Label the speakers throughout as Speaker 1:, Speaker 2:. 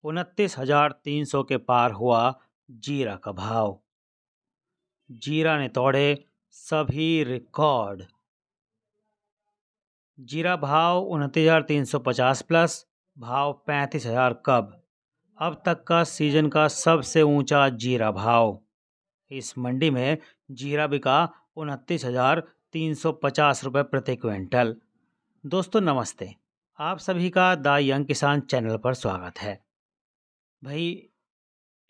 Speaker 1: 29,300 के पार हुआ जीरा का भाव। जीरा ने तोड़े सभी रिकॉर्ड। जीरा भाव 29,350 प्लस, भाव 35,000 कब। अब तक का सीजन का सबसे ऊंचा जीरा भाव। इस मंडी में जीरा बिका 29,350 रुपये प्रति क्विंटल। दोस्तों नमस्ते, आप सभी का द यंग किसान चैनल पर स्वागत है। भाई,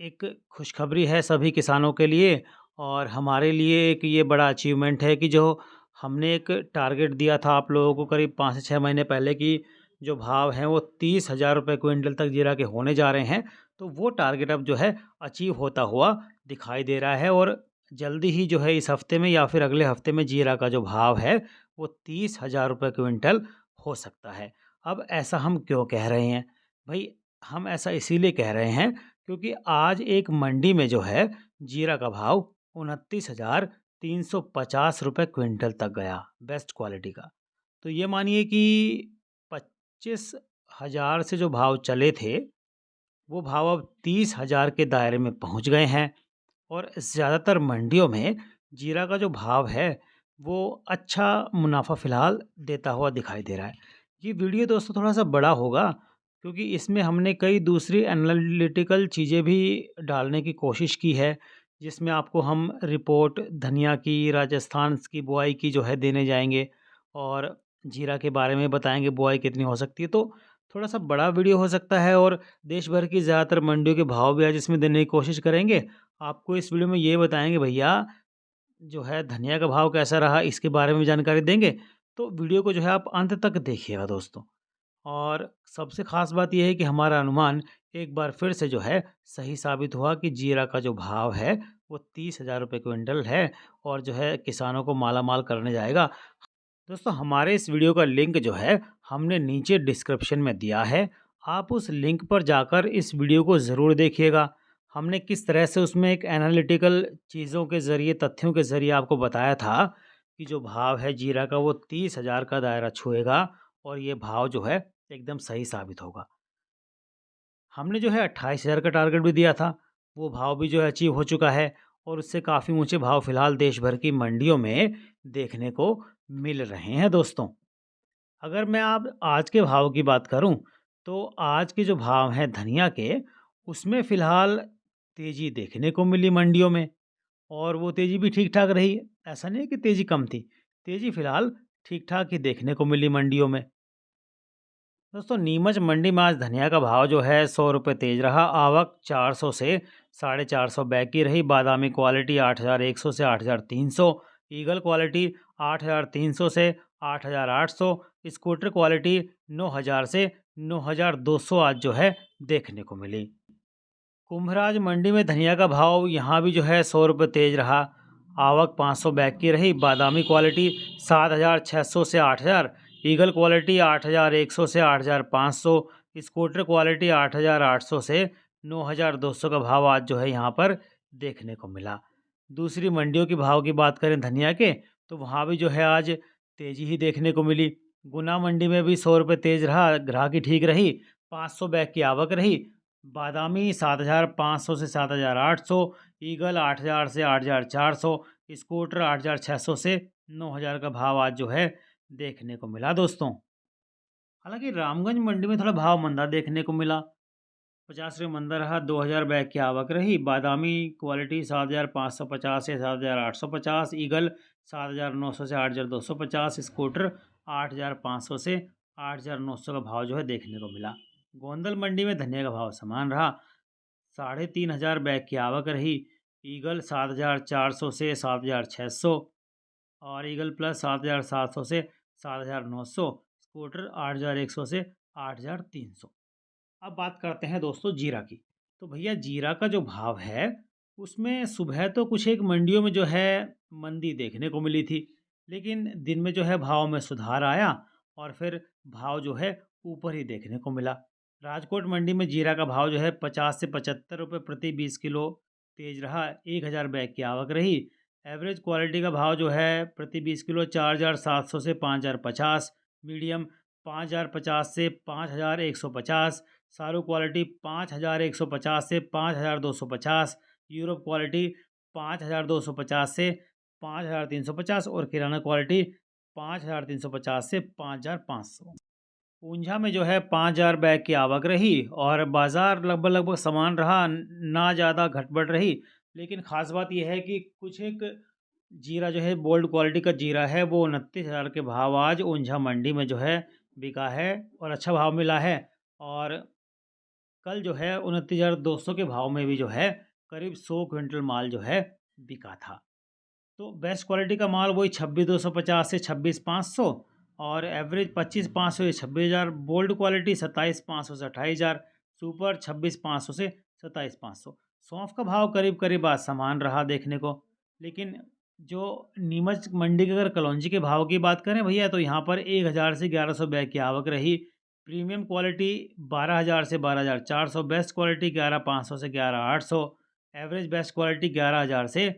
Speaker 1: एक खुशखबरी है सभी किसानों के लिए और हमारे लिए एक ये बड़ा अचीवमेंट है कि जो हमने एक टारगेट दिया था आप लोगों को करीब 5 से 6 महीने पहले कि जो भाव हैं वो 30,000 रुपये क्विंटल तक जीरा के होने जा रहे हैं, तो वो टारगेट अब जो है अचीव होता हुआ दिखाई दे रहा है। और जल्दी ही जो है इस हफ्ते में या फिर अगले हफ्ते में जीरा का जो भाव है वो 30,000 रुपये क्विंटल हो सकता है। अब ऐसा हम क्यों कह रहे हैं भाई? हम ऐसा इसीलिए कह रहे हैं क्योंकि आज एक मंडी में जो है जीरा का भाव 29,350 रुपये क्विंटल तक गया, बेस्ट क्वालिटी का। तो ये मानिए कि 25,000 से जो भाव चले थे वो भाव अब 30,000 के दायरे में पहुंच गए हैं। और ज़्यादातर मंडियों में जीरा का जो भाव है वो अच्छा मुनाफा फ़िलहाल देता हुआ दिखाई दे रहा है। ये वीडियो दोस्तों थोड़ा सा बड़ा होगा क्योंकि इसमें हमने कई दूसरी एनालिटिकल चीज़ें भी डालने की कोशिश की है, जिसमें आपको हम रिपोर्ट धनिया की, राजस्थान की बुआई की जो है देने जाएंगे और जीरा के बारे में बताएंगे बुआई कितनी हो सकती है। तो थोड़ा सा बड़ा वीडियो हो सकता है और देश भर की ज़्यादातर मंडियों के भाव भी आज इसमें देने की कोशिश करेंगे। आपको इस वीडियो में ये बताएंगे भैया जो है धनिया का भाव कैसा रहा, इसके बारे में भी जानकारी देंगे। तो वीडियो को जो है आप अंत तक देखिएगा दोस्तों। और सबसे ख़ास बात यह है कि हमारा अनुमान एक बार फिर से जो है सही साबित हुआ कि जीरा का जो भाव है वो 30,000 रुपये क्विंटल है और जो है किसानों को माला माल करने जाएगा। दोस्तों हमारे इस वीडियो का लिंक जो है हमने नीचे डिस्क्रिप्शन में दिया है, आप उस लिंक पर जाकर इस वीडियो को ज़रूर देखिएगा। हमने किस तरह से उसमें एक एनालिटिकल चीज़ों के ज़रिए, तथ्यों के ज़रिए आपको बताया था कि जो भाव है जीरा का वो 30,000 का दायरा छुएगा और ये भाव जो है एकदम सही साबित होगा। हमने जो है 28,000 का टारगेट भी दिया था, वो भाव भी जो है अचीव हो चुका है और उससे काफ़ी ऊंचे भाव फिलहाल देश भर की मंडियों में देखने को मिल रहे हैं दोस्तों। अगर मैं आप आज के भाव की बात करूं तो आज के जो भाव हैं धनिया के, उसमें फ़िलहाल तेज़ी देखने को मिली मंडियों में और वो तेज़ी भी ठीक ठाक रही। ऐसा नहीं है कि तेज़ी कम थी, तेज़ी फ़िलहाल ठीक ठाक ही देखने को मिली मंडियों में। दोस्तों नीमच मंडी में आज धनिया का भाव जो है 100 रुपये तेज रहा। आवक 400 से 450 बैग की रही। बादामी क्वालिटी 8,100 से 8,300, ईगल क्वालिटी 8,300 से 8,800, स्कूटर क्वालिटी 9,000 से 9,200 आज जो है देखने को मिली। कुंभराज मंडी में धनिया का भाव यहाँ भी जो है 100 रुपये तेज रहा। आवक 500 बैग की रही। बादामी क्वालिटी 7,600 से 8,000, ईगल क्वालिटी 8,100 से 8,500, स्कूटर क्वालिटी 8,800 से 9,200 का भाव आज जो है यहाँ पर देखने को मिला। दूसरी मंडियों के भाव की बात करें धनिया के, तो वहाँ भी जो है आज तेज़ी ही देखने को मिली। गुना मंडी में भी 100 रुपये तेज रहा, ग्राहकी ठीक रही, 500 बैग की आवक रही। बादामी 7,500 से 7,800, ईगल 8,000 से 8,400, स्कूटर 8,600 से 9,000 का भाव आज जो है देखने को मिला दोस्तों। हालांकि रामगंज मंडी में थोड़ा भाव मंदा देखने को मिला। 50 रुपये मंदा रहा, 2,000 बैग की आवक रही। बादामी क्वालिटी 7,550 से 7,850, ईगल 7,900 से 8,250, स्कूटर 8,500 से 8,900 का भाव जो है देखने को मिला। गोंदल मंडी में धनिया का भाव समान रहा। 3,500 बैग की आवक रही। ईगल 7,400 से 7,600 और ईगल प्लस 7,700 से 7,900, स्कूटर 8,100 से 8,300। अब बात करते हैं दोस्तों जीरा की। तो भैया जीरा का जो भाव है उसमें सुबह तो कुछ एक मंडियों में जो है मंदी देखने को मिली थी, लेकिन दिन में जो है भाव में सुधार आया और फिर भाव जो है ऊपर ही देखने को मिला। राजकोट मंडी में जीरा का भाव जो है 50 से 75 रुपये प्रति 20 किलो तेज रहा। 1,000 बैग की आवक रही। एवरेज क्वालिटी का भाव जो है प्रति 20 किलो 4,700 से 5,050, मीडियम 5,050 से 5,150, सारू क्वालिटी 5,150 से 5,250, यूरोप क्वालिटी 5,250 से 5,350 और किराना क्वालिटी 5,350 से 5,500। ऊंझा में जो है 5,000 बैग की आवक रही और बाज़ार लगभग लगभग समान रहा, ना ज़्यादा घट-बढ़ रही। लेकिन ख़ास बात ये है कि कुछ एक जीरा जो है गोल्ड क्वालिटी का जीरा है, वो 29,000 के भाव आज ऊंझा मंडी में जो है बिका है और अच्छा भाव मिला है। और कल जो है 29,200 के भाव में भी जो है करीब 100 क्विंटल माल जो है बिका था। तो बेस्ट क्वालिटी का माल वही 26,250 से 26,500 और एवरेज 25,500 से 26,000, बोल्ड क्वालिटी 27,500 से 28,000, सुपर 26,500 से 27,500। सौंफ का भाव करीब करीब आज समान रहा देखने को। लेकिन जो नीमच मंडी के अगर कलौंजी के भाव की बात करें भैया, तो यहाँ पर 1,000 से 1,100 बैग की आवक रही। प्रीमियम क्वालिटी 12,000 से 12,400, बेस्ट क्वालिटी 11,500 से 11,800, एवरेज बेस्ट क्वालिटी 11,000 से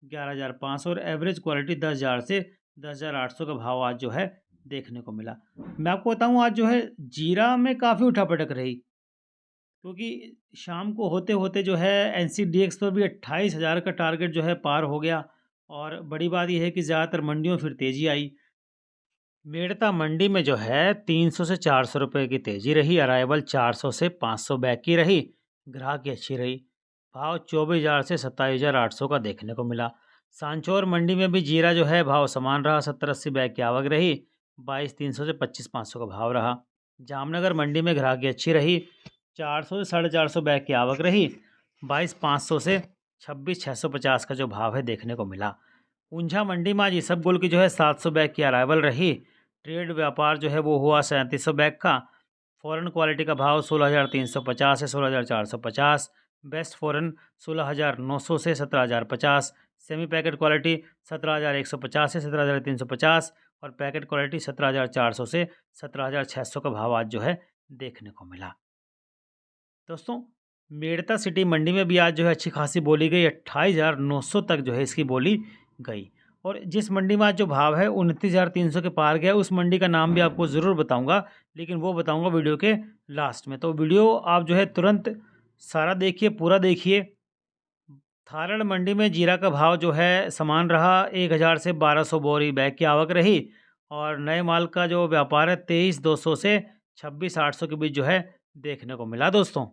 Speaker 1: 11,500 और एवरेज क्वालिटी 10,000 से 10,800 का भाव आज जो है देखने को मिला। मैं आपको बताऊं, आज जो है जीरा में काफ़ी उठापटक रही, क्योंकि शाम को होते होते जो है एनसीडीएक्स पर भी 28,000 का टारगेट जो है पार हो गया। और बड़ी बात यह है कि ज़्यादातर मंडियों में फिर तेज़ी आई। मेड़ता मंडी में जो है 300 से 400 रुपए की तेज़ी रही। अराइवल 400 से 500 बैग की रही। ग्राहक की अच्छी रही। भाव 24,000 से 27,800 का देखने को मिला। सांचौर मंडी में भी जीरा जो है भाव समान रहा। 70-80 बैग की आवक रही। 22,300 से 25,500 का भाव रहा। जामनगर मंडी में ग्राहक की अच्छी रही। 400 से 450 बैग की आवक रही। 22,500 से 26,650 का जो भाव है देखने को मिला। ऊंझा मंडी में आज इसबगोल की जो है 700 बैग की अराइवल रही। ट्रेड व्यापार जो है वो हुआ 3700 बैग का। फॉरेन क्वालिटी का भाव 16,350 से 16,450, बेस्ट फॉरेन 16,900 से 17,050, सेमी पैकेट क्वालिटी 17,150 से 17,350 और पैकेट क्वालिटी 17,400 से 17,600 का भाव आज जो है देखने को मिला। दोस्तों, मेड़ता सिटी मंडी में भी आज जो है अच्छी खासी बोली गई। 28,900 तक जो है इसकी बोली गई। और जिस मंडी में आज जो भाव है 29,300 के पार गया, उस मंडी का नाम भी आपको ज़रूर बताऊंगा, लेकिन वो बताऊंगा वीडियो के लास्ट में। तो वीडियो आप जो है तुरंत सारा देखिए, पूरा देखिए। थारड़ मंडी में जीरा का भाव जो है समान रहा। 1,000 से 1,200 बोरी बैग की आवक रही। और नए माल का जो व्यापार है 23,200 से 26,800 के बीच जो है देखने को मिला। दोस्तों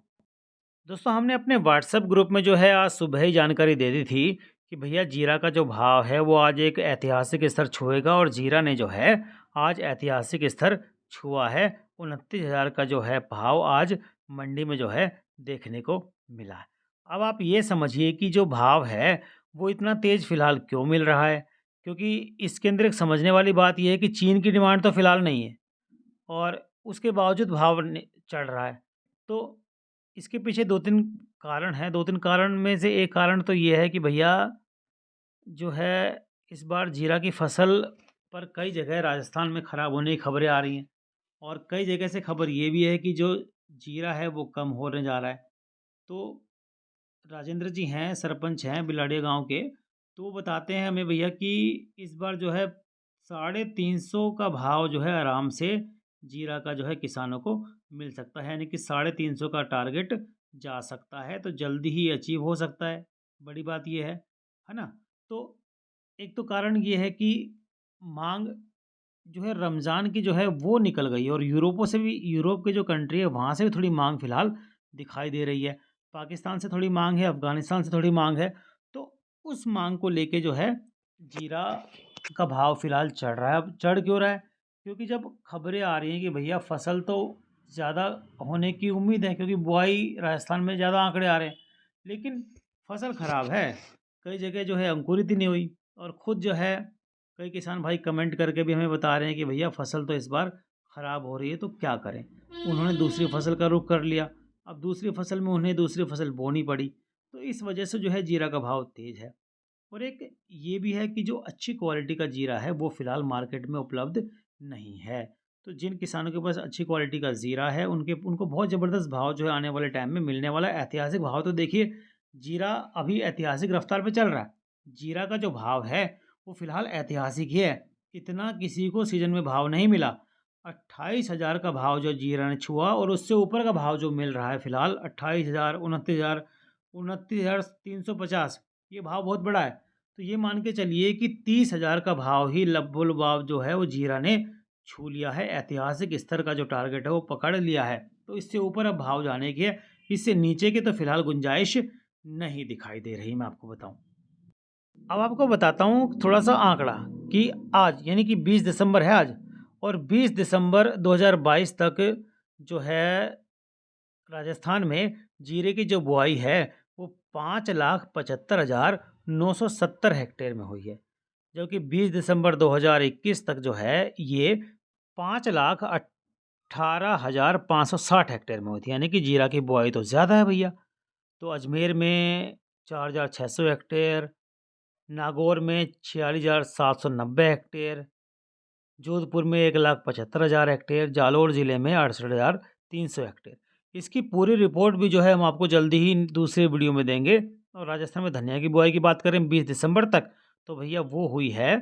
Speaker 1: हमने अपने व्हाट्सएप ग्रुप में जो है आज सुबह ही जानकारी दे दी थी कि भैया जीरा का जो भाव है वो आज एक ऐतिहासिक स्तर छुएगा। और जीरा ने जो है आज ऐतिहासिक स्तर छुआ है। 29,000 का जो है भाव आज मंडी में जो है देखने को मिला है। अब आप ये समझिए कि जो भाव है वो इतना तेज़ फिलहाल क्यों मिल रहा है, क्योंकि इसके अंदर एक समझने वाली बात यह है कि चीन की डिमांड तो फिलहाल नहीं है और उसके बावजूद भाव चढ़ रहा है। तो इसके पीछे 2-3 कारण हैं। 2-3 कारण में से एक कारण तो ये है कि भैया जो है इस बार जीरा की फसल पर कई जगह राजस्थान में ख़राब होने की खबरें आ रही हैं। और कई जगह से खबर ये भी है कि जो जीरा है वो कम होने जा रहा है। तो राजेंद्र जी हैं, सरपंच हैं बिलाड़िया गांव के, तो वो बताते हैं हमें भैया कि इस बार जो है 350 का भाव जो है आराम से जीरा का जो है किसानों को मिल सकता है। यानी कि 350 का टारगेट जा सकता है, तो जल्दी ही अचीव हो सकता है। बड़ी बात ये है ना। तो एक तो कारण ये है कि मांग जो है रमज़ान की जो है वो निकल गई है और यूरोपों से भी, यूरोप के जो कंट्री है वहाँ से भी थोड़ी मांग फ़िलहाल दिखाई दे रही है। पाकिस्तान से थोड़ी मांग है, अफ़गानिस्तान से थोड़ी मांग है। तो उस मांग को लेके जो है जीरा का भाव फ़िलहाल चढ़ रहा है। अब चढ़ क्यों रहा है? क्योंकि जब खबरें आ रही हैं कि भैया फसल तो ज़्यादा होने की उम्मीद है, क्योंकि बुआई राजस्थान में ज़्यादा आंकड़े आ रहे हैं, लेकिन फसल ख़राब है। कई जगह जो है अंकुरित ही नहीं हुई। और ख़ुद जो है कई किसान भाई कमेंट करके भी हमें बता रहे हैं कि भैया फसल तो इस बार ख़राब हो रही है, तो क्या करें। उन्होंने दूसरी फसल का रुख कर लिया। अब दूसरी फसल में उन्हें दूसरी फसल बोनी पड़ी। तो इस वजह से जो है जीरा का भाव तेज़ है। और एक ये भी है कि जो अच्छी क्वालिटी का जीरा है वो फ़िलहाल मार्केट में उपलब्ध नहीं है। तो जिन किसानों के पास अच्छी क्वालिटी का जीरा है उनको बहुत ज़बरदस्त भाव जो है आने वाले टाइम में मिलने वाला है। ऐतिहासिक भाव तो देखिए, जीरा अभी ऐतिहासिक रफ्तार पे चल रहा है। जीरा का जो भाव है वो फ़िलहाल ऐतिहासिक ही है। इतना किसी को सीज़न में भाव नहीं मिला। 28,000 का भाव जो जीरा ने छुआ और उससे ऊपर का भाव जो मिल रहा है फिलहाल 28,000, 29,000, 29,350, ये भाव बहुत बड़ा है। तो ये मान के चलिए कि 30,000 का भाव ही लबुलबाब जो है वो जीरा ने छू लिया है। ऐतिहासिक स्तर का जो टारगेट है वो पकड़ लिया है। तो इससे ऊपर अब भाव जाने की है, इससे नीचे की तो फिलहाल गुंजाइश नहीं दिखाई दे रही, मैं आपको बताऊं। अब आपको बताता हूँ थोड़ा सा आंकड़ा कि आज यानी कि 20 दिसंबर है आज, और 20 दिसंबर 2022 तक जो है राजस्थान में जीरे की जो बुआई है वो 5,75,970 हेक्टेयर में हुई है, जबकि 20 दिसंबर 2021 तक जो है ये 5,18,560 हेक्टेयर में हुई थी। यानी कि जीरा की बुआई तो ज़्यादा है भैया। तो अजमेर में 4,600 हेक्टेयर, नागौर में 46,790 हेक्टेयर, जोधपुर में 1,75,000 हेक्टेयर, जालौर ज़िले में 68,300 हेक्टेयर। इसकी पूरी रिपोर्ट भी जो है हम आपको जल्दी ही दूसरे वीडियो में देंगे। और राजस्थान में धनिया की बुआई की बात करें 20 दिसंबर तक, तो भैया वो हुई है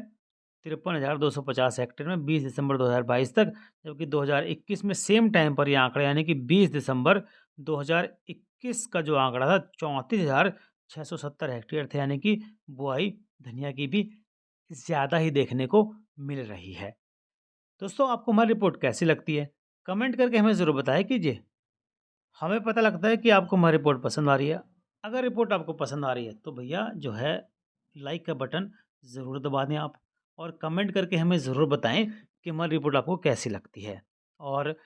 Speaker 1: 53,250 हेक्टेयर में 20 दिसंबर 2022 तक, जबकि 2021 में सेम टाइम पर ये आंकड़ा यानी कि 20 दिसंबर 2021 का जो आंकड़ा था 34,670 हेक्टेयर थे। यानी कि बुआई धनिया की भी ज़्यादा ही देखने को मिल रही है। दोस्तों, आपको हमारी रिपोर्ट कैसी लगती है? कमेंट करके हमें ज़रूर बताया कीजिए। हमें पता लगता है कि आपको हमारी रिपोर्ट पसंद आ रही है। अगर रिपोर्ट आपको पसंद आ रही है तो भैया जो है लाइक का बटन ज़रूर दबा दें आप, और कमेंट करके हमें ज़रूर बताएं कि हमारी रिपोर्ट आपको कैसी लगती है। और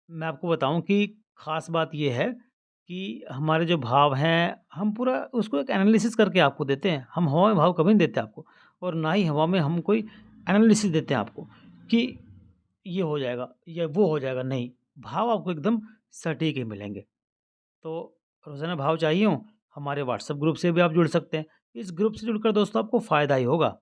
Speaker 1: मैं आपको बताऊं कि ख़ास बात ये है कि हमारे जो भाव हैं हम पूरा उसको एक एनालिसिस करके आपको देते हैं। हम हवा में भाव कभी नहीं देते आपको, और ना ही हवा में हम कोई एनालिसिस देते हैं आपको कि ये हो जाएगा या वो हो जाएगा। नहीं, भाव आपको एकदम सटीक ही मिलेंगे। तो रोज़ाना भाव चाहिए हो, हमारे व्हाट्सएप ग्रुप से भी आप जुड़ सकते हैं। इस ग्रुप से जुड़कर दोस्तों आपको फ़ायदा ही होगा।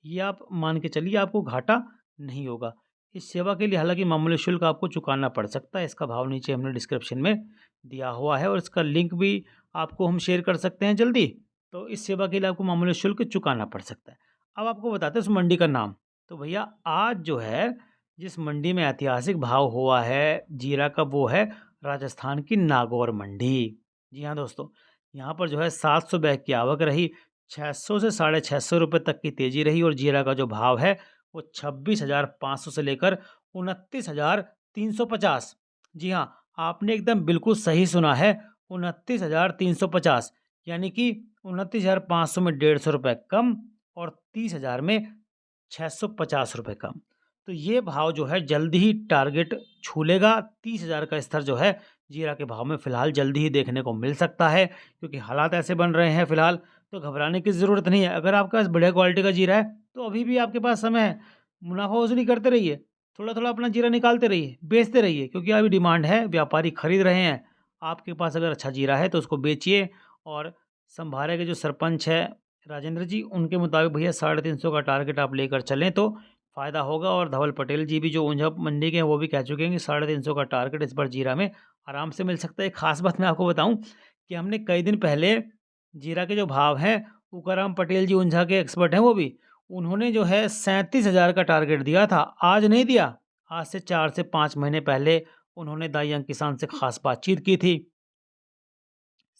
Speaker 1: ये आप मान के चलिए, आपको घाटा नहीं होगा। इस सेवा के लिए हालाँकि मामूली शुल्क आपको चुकाना पड़ सकता है। इसका भाव नीचे हमने डिस्क्रिप्शन में दिया हुआ है, और इसका लिंक भी आपको हम शेयर कर सकते हैं जल्दी। तो इस सेवा के लिए आपको मामूली शुल्क चुकाना पड़ सकता है। अब आपको बताते हैं उस मंडी का नाम। तो भैया आज जो है जिस मंडी में ऐतिहासिक भाव हुआ है जीरा का, वो है राजस्थान की नागौर मंडी। जी हाँ दोस्तों, यहाँ पर जो है 700 बैग की आवक रही, 600 से 650 रुपये तक की तेज़ी रही, और जीरा का जो भाव है वो 26,500 से लेकर 29,350। जी हाँ, आपने एकदम बिल्कुल सही सुना है, 29,350। यानी कि 29,500 में 150 रुपये कम, और 30,000 में 650 रुपये कम। तो ये भाव जो है जल्दी ही टारगेट छू लेगा। 30,000 का स्तर जो है जीरा के भाव में फ़िलहाल जल्दी ही देखने को मिल सकता है, क्योंकि हालात ऐसे बन रहे हैं फ़िलहाल। तो घबराने की ज़रूरत नहीं है। अगर आपके पास बढ़िया क्वालिटी का जीरा है तो अभी भी आपके पास समय है। मुनाफा वसूली करते रहिए, थोड़ा-थोड़ा अपना जीरा निकालते रहिए, बेचते रहिए, क्योंकि अभी डिमांड है, व्यापारी खरीद रहे हैं। आपके पास अगर अच्छा जीरा है तो उसको बेचिए। और संभारे के जो सरपंच है राजेंद्र जी, उनके मुताबिक भैया 350 का टारगेट आप लेकर चलें तो फ़ायदा होगा। और धवल पटेल जी भी जो ऊंझा मंडी के हैं वो भी कह चुके हैं कि 350 का टारगेट इस बार जीरा में आराम से मिल सकता है। एक खास बात मैं आपको बताऊं कि हमने कई दिन पहले जीरा के जो भाव हैं, उकाराम पटेल जी ऊंझा के एक्सपर्ट हैं वो भी, उन्होंने जो है 37,000 का टारगेट दिया था। आज नहीं दिया, आज से 4 से 5 महीने पहले उन्होंने दाई अंग किसान से खास बातचीत की थी।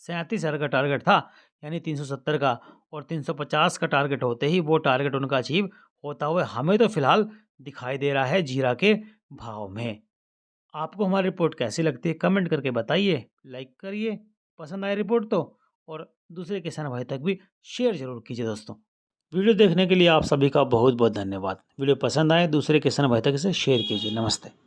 Speaker 1: 37,000 का टारगेट था, यानी 370 का, और 350 का टारगेट होते ही वो टारगेट उनका अचीव होता हुआ हमें तो फिलहाल दिखाई दे रहा है जीरा के भाव में। आपको हमारी रिपोर्ट कैसी लगती है कमेंट करके बताइए, लाइक करिए पसंद आए रिपोर्ट तो, और दूसरे किसान भाई तक भी शेयर जरूर कीजिए दोस्तों। वीडियो देखने के लिए आप सभी का बहुत बहुत धन्यवाद। वीडियो पसंद आए दूसरे किसान भाई तक इसे शेयर कीजिए। नमस्ते।